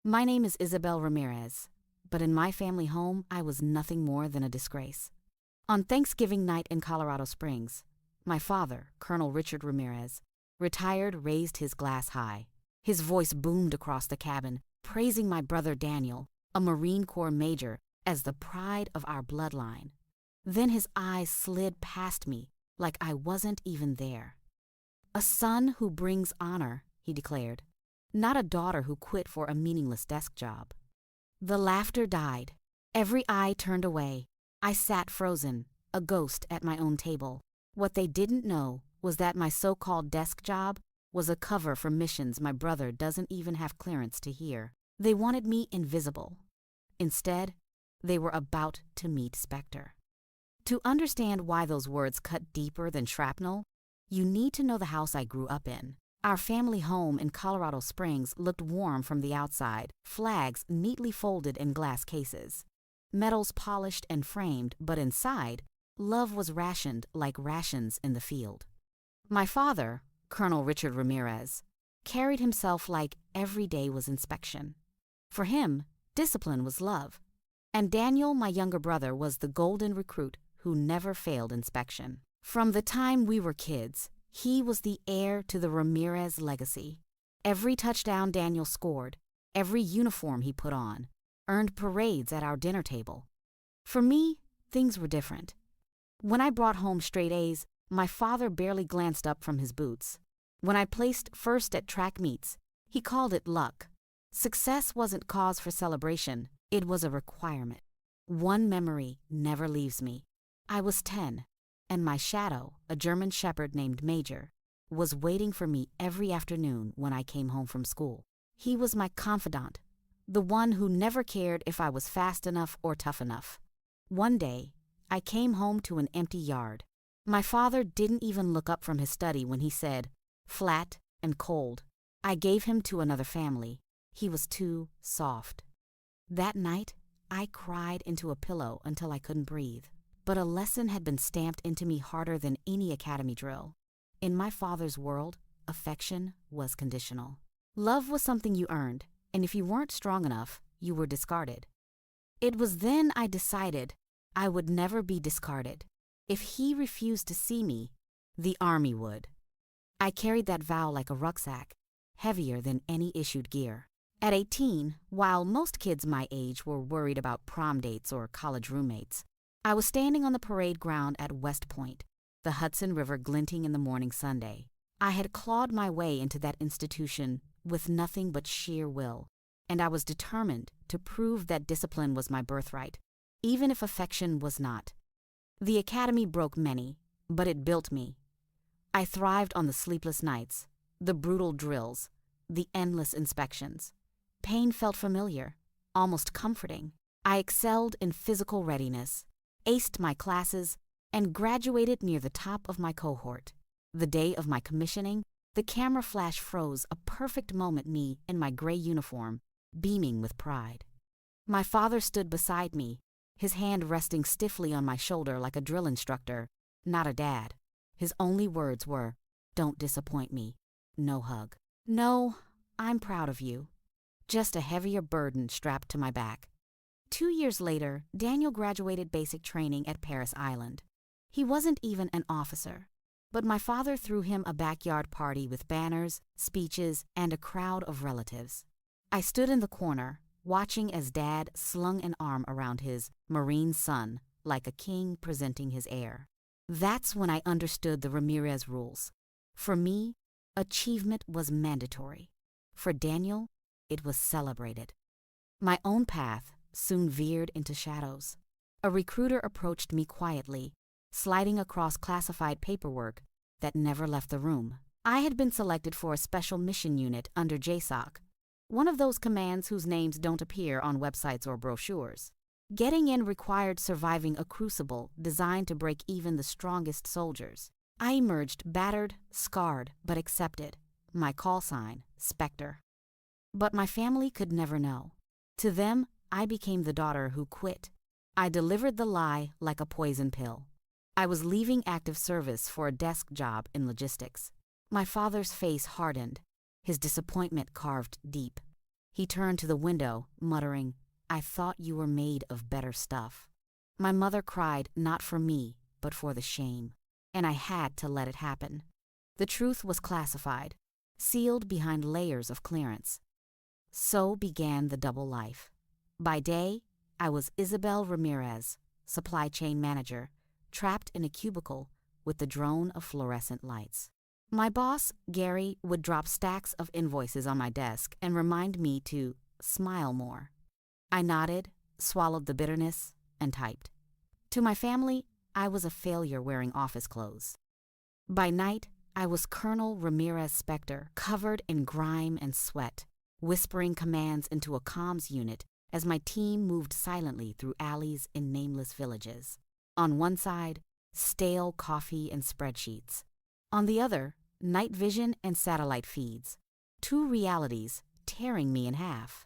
My name is Isabel Ramirez, but in my family home, I was nothing more than a disgrace. On Thanksgiving night in Colorado Springs, my father, Colonel Richard Ramirez, retired, raised his glass high. His voice boomed across the cabin, praising my brother Daniel, a Marine Corps major, as the pride of our bloodline. Then his eyes slid past me like I wasn't even there. "A son who brings honor," he declared, "not a daughter who quit for a meaningless desk job." The laughter died. Every eye turned away. I sat frozen, a ghost at my own table. What they didn't know was that my so-called desk job was a cover for missions my brother doesn't even have clearance to hear. They wanted me invisible. Instead, they were about to meet Spectre. To understand why those words cut deeper than shrapnel, you need to know the house I grew up in. Our family home in Colorado Springs looked warm from the outside, flags neatly folded in glass cases, metals polished and framed, but inside, love was rationed like rations in the field. My father, Colonel Richard Ramirez, carried himself like every day was inspection. For him, discipline was love. And Daniel, my younger brother, was the golden recruit who never failed inspection. From the time we were kids, he was the heir to the Ramirez legacy. Every touchdown Daniel scored, every uniform he put on, earned parades at our dinner table. For me, things were different. When I brought home straight A's, my father barely glanced up from his boots. When I placed first at track meets, he called it luck. Success wasn't cause for celebration, it was a requirement. One memory never leaves me. I was 10, and my shadow, a German shepherd named Major, was waiting for me every afternoon when I came home from school. He was my confidant, the one who never cared if I was fast enough or tough enough. One day, I came home to an empty yard. My father didn't even look up from his study when he said, "Flat and cold." I gave him to another family. He was too soft. That night, I cried into a pillow until I couldn't breathe. But a lesson had been stamped into me harder than any academy drill. In my father's world, affection was conditional. Love was something you earned, and if you weren't strong enough, you were discarded. It was then I decided I would never be discarded. If he refused to see me, the army would. I carried that vow like a rucksack, heavier than any issued gear. At 18, while most kids my age were worried about prom dates or college roommates, I was standing on the parade ground at West Point, the Hudson River glinting in the morning Sunday. I had clawed my way into that institution with nothing but sheer will, and I was determined to prove that discipline was my birthright, even if affection was not. The academy broke many, but it built me. I thrived on the sleepless nights, the brutal drills, the endless inspections. Pain felt familiar, almost comforting. I excelled in physical readiness, aced my classes, and graduated near the top of my cohort. The day of my commissioning, the camera flash froze, a perfect moment, me in my gray uniform, beaming with pride. My father stood beside me, his hand resting stiffly on my shoulder like a drill instructor, not a dad. His only words were, "Don't disappoint me." No hug. No, I'm proud of you. Just a heavier burden strapped to my back. 2 years later, Daniel graduated basic training at Paris Island. He wasn't even an officer, but my father threw him a backyard party with banners, speeches, and a crowd of relatives. I stood in the corner, watching as Dad slung an arm around his Marine son like a king presenting his heir. That's when I understood the Ramirez rules. For me, achievement was mandatory. For Daniel, it was celebrated. My own path soon veered into shadows. A recruiter approached me quietly, sliding across classified paperwork that never left the room. I had been selected for a special mission unit under JSOC, one of those commands whose names don't appear on websites or brochures. Getting in required surviving a crucible designed to break even the strongest soldiers. I emerged battered, scarred, but accepted. My call sign, Spectre. But my family could never know. To them, I became the daughter who quit. I delivered the lie like a poison pill. I was leaving active service for a desk job in logistics. My father's face hardened, his disappointment carved deep. He turned to the window, muttering, "I thought you were made of better stuff." My mother cried not for me, but for the shame, and I had to let it happen. The truth was classified, sealed behind layers of clearance. So began the double life. By day, I was Isabel Ramirez, supply chain manager, trapped in a cubicle with the drone of fluorescent lights. My boss, Gary, would drop stacks of invoices on my desk and remind me to smile more. I nodded, swallowed the bitterness, and typed. To my family, I was a failure wearing office clothes. By night, I was Colonel Ramirez Specter, covered in grime and sweat, whispering commands into a comms unit as my team moved silently through alleys in nameless villages. On one side, stale coffee and spreadsheets. On the other, night vision and satellite feeds. Two realities tearing me in half.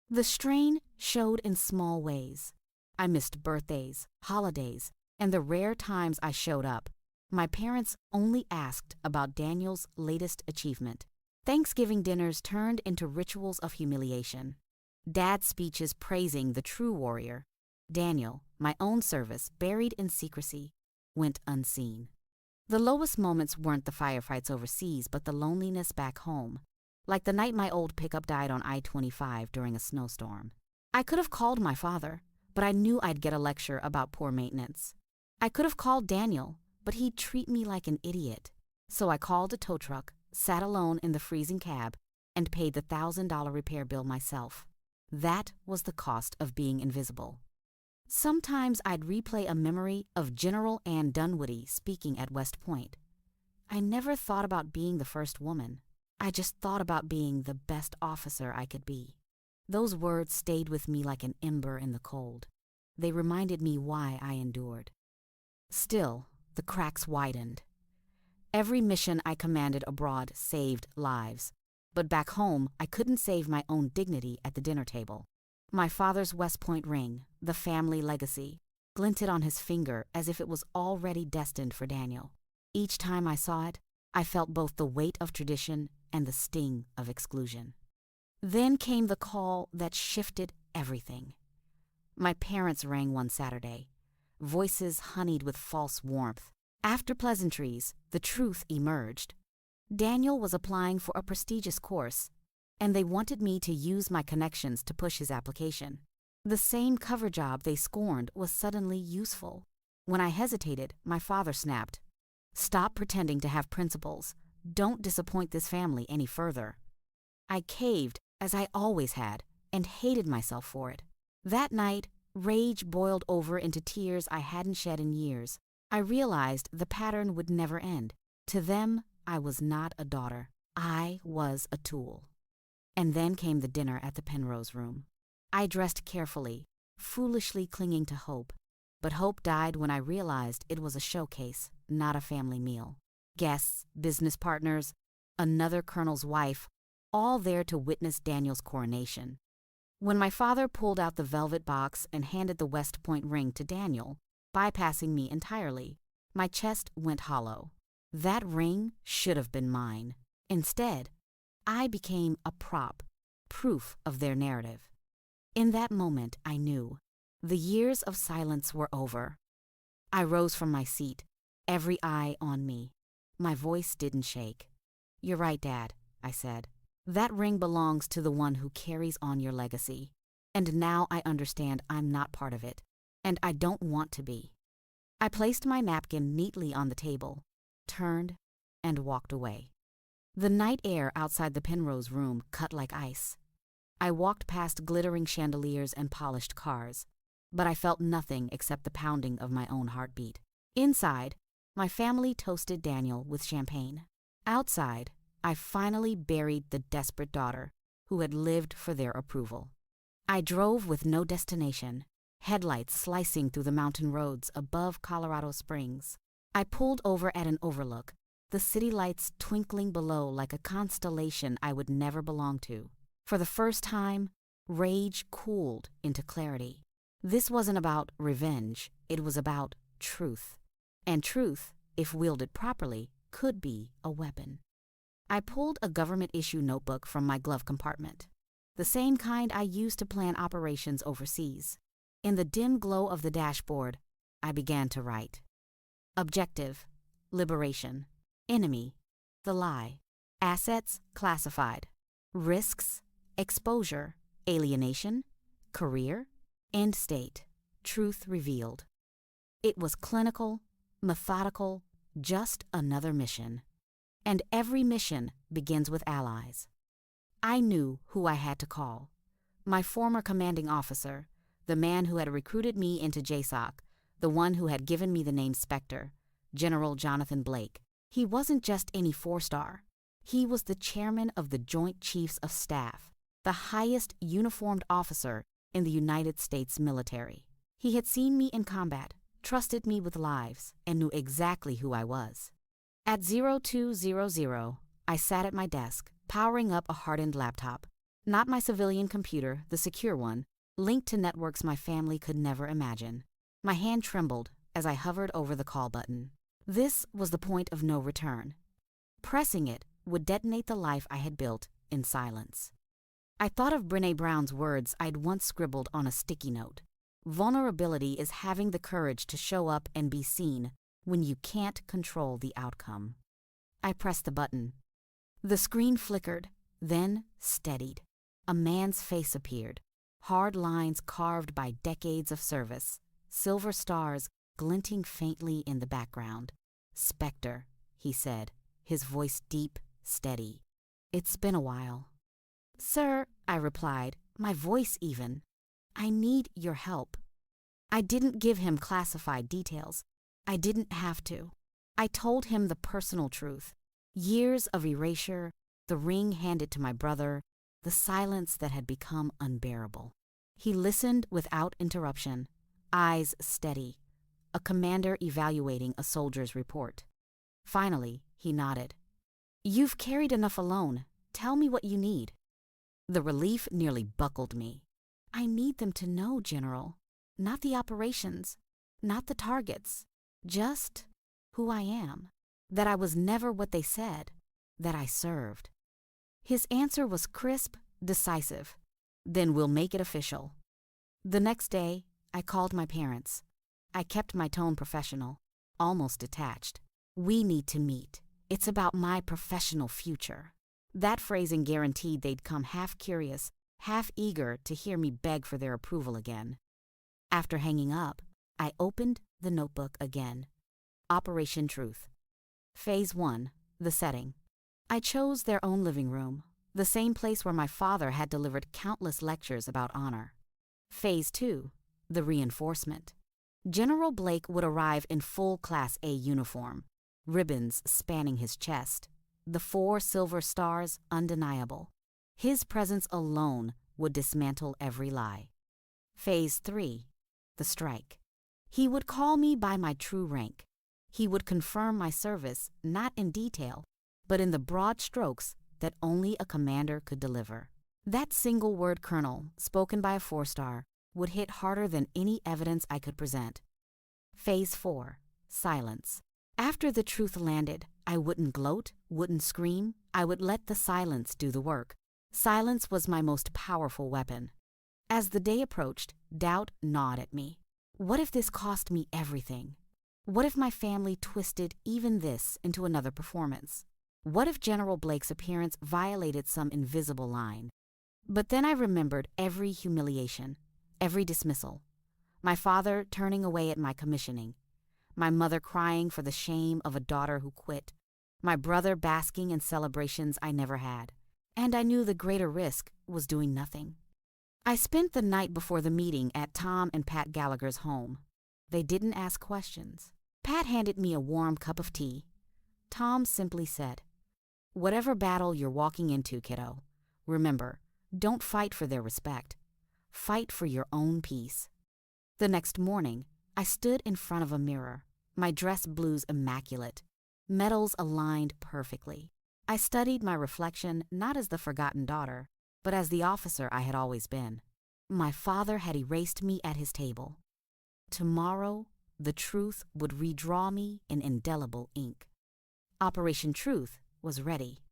The strain showed in small ways. I missed birthdays, holidays, and the rare times I showed up. My parents only asked about Daniel's latest achievement. Thanksgiving dinners turned into rituals of humiliation. Dad's speeches praising the true warrior. Daniel, my own service buried in secrecy, went unseen. The lowest moments weren't the firefights overseas, but the loneliness back home, like the night my old pickup died on I-25 during a snowstorm. I could have called my father, but I knew I'd get a lecture about poor maintenance. I could have called Daniel, but he'd treat me like an idiot. So I called a tow truck, sat alone in the freezing cab, and paid the $1,000 repair bill myself. That was the cost of being invisible. Sometimes I'd replay a memory of General Ann Dunwoody speaking at West Point. I never thought about being the first woman. I just thought about being the best officer I could be. Those words stayed with me like an ember in the cold. They reminded me why I endured. Still, the cracks widened. Every mission I commanded abroad saved lives, but back home I couldn't save my own dignity at the dinner table. My father's West Point ring, the family legacy, glinted on his finger as if it was already destined for Daniel. Each time I saw it, I felt both the weight of tradition and the sting of exclusion. Then came the call that shifted everything. My parents rang one Saturday, voices honeyed with false warmth. After pleasantries, the truth emerged. Daniel was applying for a prestigious course, and they wanted me to use my connections to push his application. The same cover job they scorned was suddenly useful. When I hesitated, my father snapped, "Stop pretending to have principles. Don't disappoint this family any further." I caved, as I always had, and hated myself for it. That night, rage boiled over into tears I hadn't shed in years. I realized the pattern would never end. To them, I was not a daughter. I was a tool. And then came the dinner at the Penrose room. I dressed carefully, foolishly clinging to hope. But hope died when I realized it was a showcase, not a family meal. Guests, business partners, another colonel's wife, all there to witness Daniel's coronation. When my father pulled out the velvet box and handed the West Point ring to Daniel, bypassing me entirely, my chest went hollow. That ring should have been mine. Instead, I became a prop, proof of their narrative. In that moment, I knew. The years of silence were over. I rose from my seat, every eye on me. My voice didn't shake. "You're right, Dad," I said. "That ring belongs to the one who carries on your legacy. And now I understand I'm not part of it, and I don't want to be." I placed my napkin neatly on the table, turned, and walked away. The night air outside the Penrose room cut like ice. I walked past glittering chandeliers and polished cars, but I felt nothing except the pounding of my own heartbeat. Inside, my family toasted Daniel with champagne. Outside, I finally buried the desperate daughter who had lived for their approval. I drove with no destination, headlights slicing through the mountain roads above Colorado Springs. I pulled over at an overlook, the city lights twinkling below like a constellation I would never belong to. For the first time, rage cooled into clarity. This wasn't about revenge, it was about truth. And truth, if wielded properly, could be a weapon. I pulled a government-issue notebook from my glove compartment. the same kind I used to plan operations overseas. In the dim glow of the dashboard, I began to write. Objective: liberation. Enemy: the lie. Assets: classified. Risks: exposure, alienation, career, end state, truth revealed. It was clinical, methodical, just another mission. And every mission begins with allies. I knew who I had to call. My former commanding officer, the man who had recruited me into JSOC, the one who had given me the name Spectre, General Jonathan Blake. He wasn't just any four-star. He was the chairman of the Joint Chiefs of Staff, the highest uniformed officer in the United States military. He had seen me in combat, trusted me with lives, and knew exactly who I was. At 0200, I sat at my desk, powering up a hardened laptop. Not my civilian computer, the secure one, linked to networks my family could never imagine. My hand trembled as I hovered over the call button. This was the point of no return. Pressing it would detonate the life I had built in silence. I thought of Brené Brown's words I'd once scribbled on a sticky note. Vulnerability is having the courage to show up and be seen when you can't control the outcome. I pressed the button. The screen flickered, then steadied. A man's face appeared, hard lines carved by decades of service, silver stars glinting faintly in the background. "Spectre," he said, his voice deep, steady. "It's been a while." "Sir," I replied, my voice even. "I need your help." I didn't give him classified details. I didn't have to. I told him the personal truth. Years of erasure, the ring handed to my brother, the silence that had become unbearable. He listened without interruption, eyes steady, a commander evaluating a soldier's report. Finally, he nodded. "You've carried enough alone. Tell me what you need." The relief nearly buckled me. "I need them to know, General. Not the operations, not the targets, just who I am. That I was never what they said, that I served." His answer was crisp, decisive. "Then we'll make it official." The next day, I called my parents. I kept my tone professional, almost detached. "We need to meet. It's about my professional future." That phrasing guaranteed they'd come half curious, half eager to hear me beg for their approval again. After hanging up, I opened the notebook again. Operation Truth. Phase 1, the setting. I chose their own living room, the same place where my father had delivered countless lectures about honor. Phase 2, the reinforcement. General Blake would arrive in full Class A uniform, ribbons spanning his chest, the 4 silver stars undeniable. His presence alone would dismantle every lie. Phase 3, the strike. He would call me by my true rank. He would confirm my service, not in detail, but in the broad strokes that only a commander could deliver. That single word colonel, spoken by a 4-star, would hit harder than any evidence I could present. Phase 4, silence. After the truth landed, I wouldn't gloat, wouldn't scream. I would let the silence do the work. Silence was my most powerful weapon. As the day approached, doubt gnawed at me. What if this cost me everything? What if my family twisted even this into another performance? What if General Blake's appearance violated some invisible line? But then I remembered every humiliation, every dismissal. My father turning away at my commissioning. My mother crying for the shame of a daughter who quit. My brother basking in celebrations I never had. And I knew the greater risk was doing nothing. I spent the night before the meeting at Tom and Pat Gallagher's home. They didn't ask questions. Pat handed me a warm cup of tea. Tom simply said, "Whatever battle you're walking into, kiddo, remember, don't fight for their respect. Fight for your own peace." The next morning, I stood in front of a mirror, my dress blues immaculate, medals aligned perfectly. I studied my reflection not as the forgotten daughter, but as the officer I had always been. My father had erased me at his table. Tomorrow, the truth would redraw me in indelible ink. Operation Truth was ready.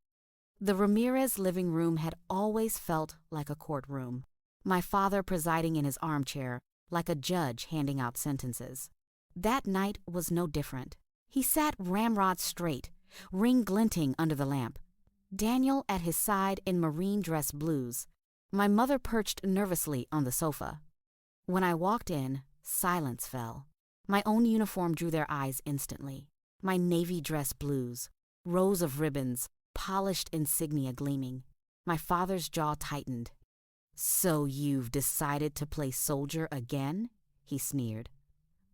The Ramirez living room had always felt like a courtroom, my father presiding in his armchair like a judge handing out sentences. That night was no different. He sat ramrod straight, ring glinting under the lamp, Daniel at his side in marine dress blues, my mother perched nervously on the sofa. When I walked in, silence fell. My own uniform drew their eyes instantly. My navy dress blues, rows of ribbons, polished insignia gleaming. My father's jaw tightened. "So you've decided to play soldier again?" he sneered.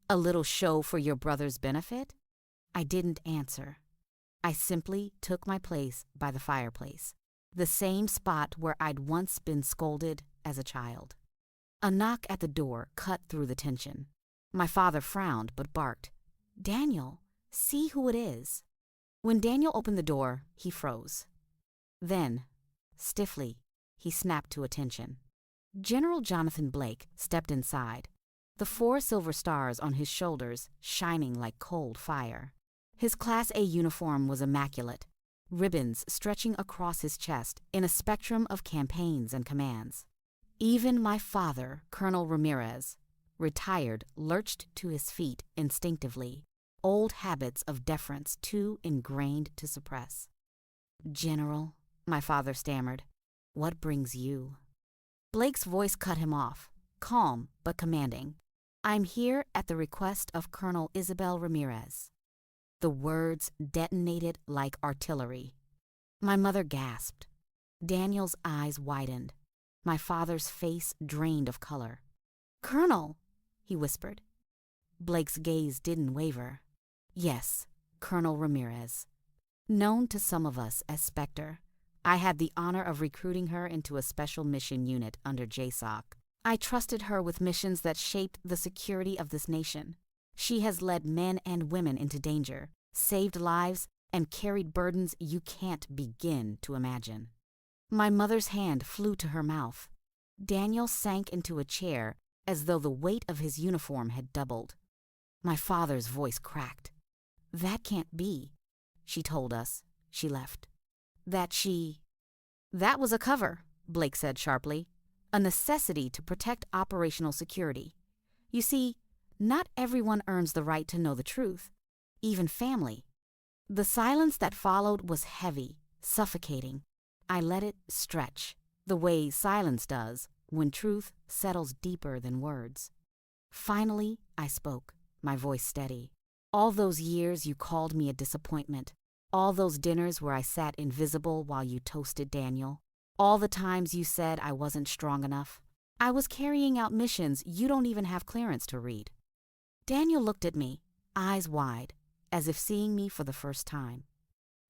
"A little show for your brother's benefit?" I didn't answer. I simply took my place by the fireplace, the same spot where I'd once been scolded as a child. A knock at the door cut through the tension. My father frowned but barked, "Daniel, see who it is." When Daniel opened the door, he froze. Then, stiffly, he snapped to attention. General Jonathan Blake stepped inside, the 4 silver stars on his shoulders shining like cold fire. His Class A uniform was immaculate, ribbons stretching across his chest in a spectrum of campaigns and commands. Even my father, Colonel Ramirez, retired, lurched to his feet instinctively, old habits of deference too ingrained to suppress. "General," my father stammered, "what brings you?" Blake's voice cut him off, calm but commanding. "I'm here at the request of Colonel Isabel Ramirez." The words detonated like artillery. My mother gasped. Daniel's eyes widened. My father's face drained of color. "Colonel," he whispered. Blake's gaze didn't waver. "Yes, Colonel Ramirez. Known to some of us as Spectre, I had the honor of recruiting her into a special mission unit under JSOC. I trusted her with missions that shaped the security of this nation. She has led men and women into danger, saved lives, and carried burdens you can't begin to imagine." My mother's hand flew to her mouth. Daniel sank into a chair as though the weight of his uniform had doubled. My father's voice cracked. "That can't be," she told us. She left. That was a cover," Blake said sharply. "A necessity to protect operational security. You see, not everyone earns the right to know the truth, even family." The silence that followed was heavy, suffocating. I let it stretch, the way silence does when truth settles deeper than words. Finally, I spoke, my voice steady. "All those years you called me a disappointment. All those dinners where I sat invisible while you toasted Daniel. All the times you said I wasn't strong enough. I was carrying out missions you don't even have clearance to read." Daniel looked at me, eyes wide, as if seeing me for the first time.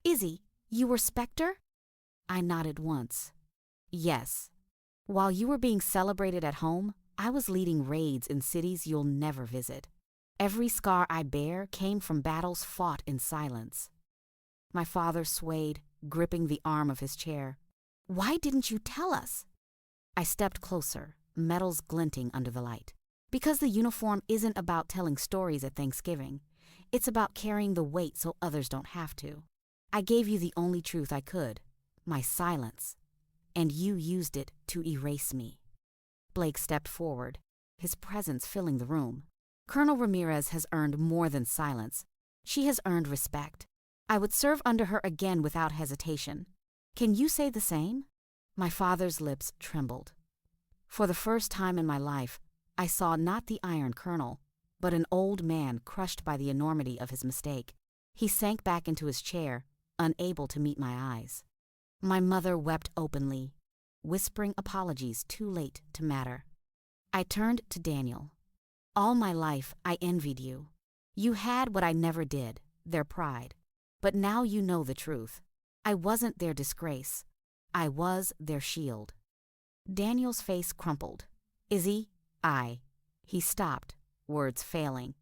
"Izzy, you were Spectre?" I nodded once. "Yes. While you were being celebrated at home, I was leading raids in cities you'll never visit. Every scar I bear came from battles fought in silence." My father swayed, gripping the arm of his chair. "Why didn't you tell us?" I stepped closer, metals glinting under the light. "Because the uniform isn't about telling stories at Thanksgiving. It's about carrying the weight so others don't have to. I gave you the only truth I could, my silence, and you used it to erase me." Blake stepped forward, his presence filling the room. "Colonel Ramirez has earned more than silence. She has earned respect. I would serve under her again without hesitation. Can you say the same?" My father's lips trembled. For the first time in my life, I saw not the Iron Colonel, but an old man crushed by the enormity of his mistake. He sank back into his chair, unable to meet my eyes. My mother wept openly, whispering apologies too late to matter. I turned to Daniel. "All my life, I envied you. You had what I never did, their pride. But now you know the truth. I wasn't their disgrace. I was their shield." Daniel's face crumpled. "Izzy, He stopped, words failing.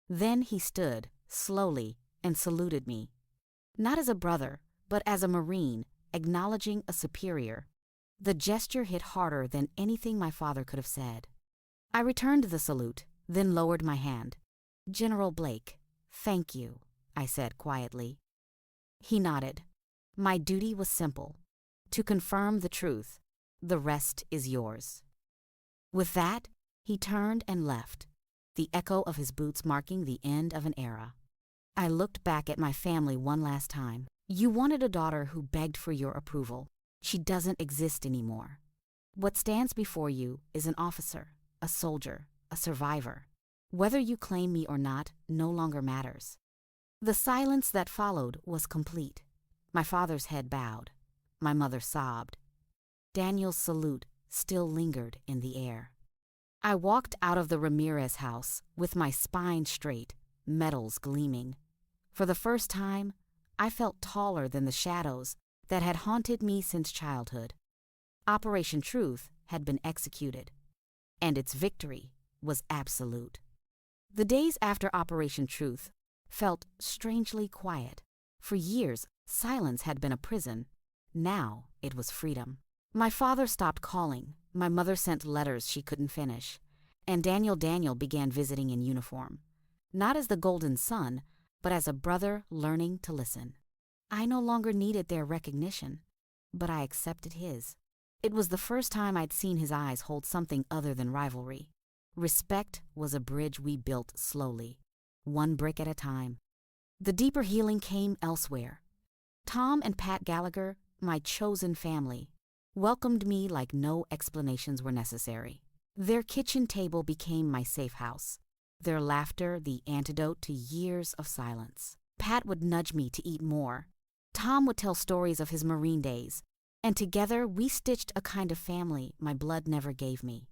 Then he stood, slowly, and saluted me. Not as a brother, but as a Marine, acknowledging a superior. The gesture hit harder than anything my father could have said. I returned the salute, then lowered my hand. "General Blake, thank you," I said quietly. He nodded. My duty was simple: to confirm the truth. The rest is yours." With that, he turned and left, the echo of his boots marking the end of an era. I looked back at my family one last time. You wanted a daughter who begged for your approval. She doesn't exist anymore. What stands before you is an officer, a soldier, a survivor. Whether you claim me or not no longer matters. The silence that followed was complete. My father's head bowed. My mother sobbed. Daniel's salute still lingered in the air. I walked out of the Ramirez house with my spine straight, medals gleaming. For the first time, I felt taller than the shadows that had haunted me since childhood. Operation Truth had been executed, and its victory was absolute. The days after Operation Truth felt strangely quiet. For years, silence had been a prison. Now it was freedom. My father stopped calling. My mother sent letters she couldn't finish. And Daniel began visiting in uniform. Not as the golden son, but as a brother learning to listen. I no longer needed their recognition, but I accepted his. It was the first time I'd seen his eyes hold something other than rivalry. Respect was a bridge we built slowly, one brick at a time. The deeper healing came elsewhere. Tom and Pat Gallagher, my chosen family, welcomed me like no explanations were necessary. Their kitchen table became my safe house, their laughter the antidote to years of silence. Pat would nudge me to eat more. Tom would tell stories of his Marine days, and together we stitched a kind of family my blood never gave me.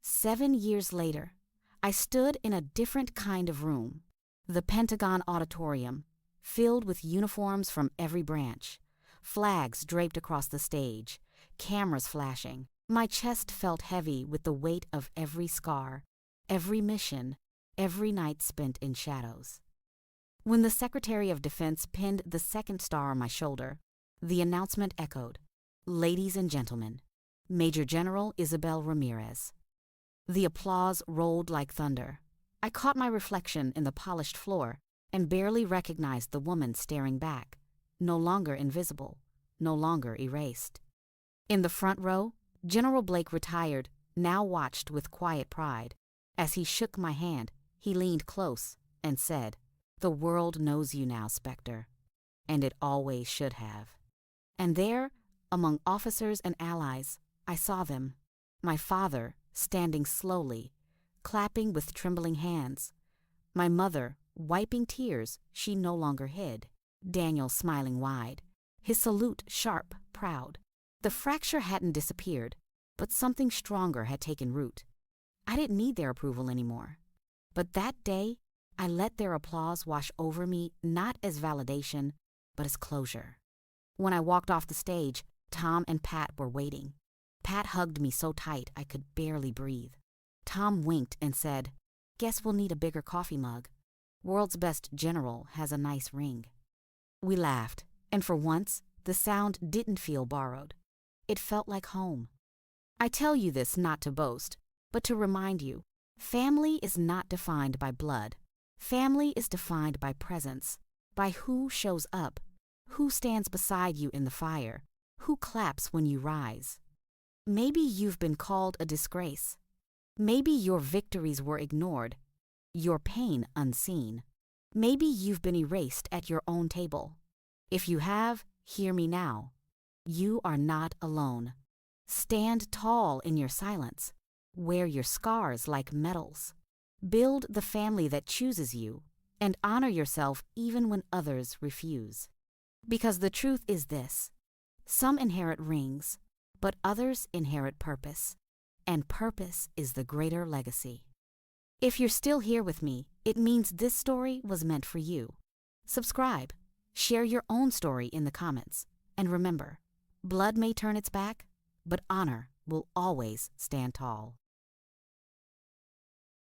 7 years later, I stood in a different kind of room, the Pentagon Auditorium, filled with uniforms from every branch, flags draped across the stage, cameras flashing. My chest felt heavy with the weight of every scar, every mission, every night spent in shadows. When the Secretary of Defense pinned the second star on my shoulder, the announcement echoed, "Ladies and gentlemen, Major General Isabel Ramirez." The applause rolled like thunder. I caught my reflection in the polished floor and barely recognized the woman staring back, no longer invisible, no longer erased. In the front row, General Blake, retired, now watched with quiet pride. As he shook my hand, he leaned close and said, "The world knows you now, Spectre, and it always should have." And there, among officers and allies, I saw them. My father, standing slowly, clapping with trembling hands. My mother, wiping tears she no longer hid. Daniel smiling wide, his salute sharp, proud. The fracture hadn't disappeared, but something stronger had taken root. I didn't need their approval anymore. But that day, I let their applause wash over me not as validation, but as closure. When I walked off the stage, Tom and Pat were waiting. Pat hugged me so tight I could barely breathe. Tom winked and said, "Guess we'll need a bigger coffee mug. World's best general has a nice ring." We laughed, and for once, the sound didn't feel borrowed. It felt like home. I tell you this not to boast, but to remind you, family is not defined by blood. Family is defined by presence, by who shows up, who stands beside you in the fire, who claps when you rise. Maybe you've been called a disgrace. Maybe your victories were ignored, your pain unseen. Maybe you've been erased at your own table. If you have, hear me now. You are not alone. Stand tall in your silence. Wear your scars like medals. Build the family that chooses you, and honor yourself even when others refuse. Because the truth is this: some inherit rings, but others inherit purpose, and purpose is the greater legacy. If you're still here with me, it means this story was meant for you. Subscribe, share your own story in the comments, and remember, blood may turn its back, but honor will always stand tall.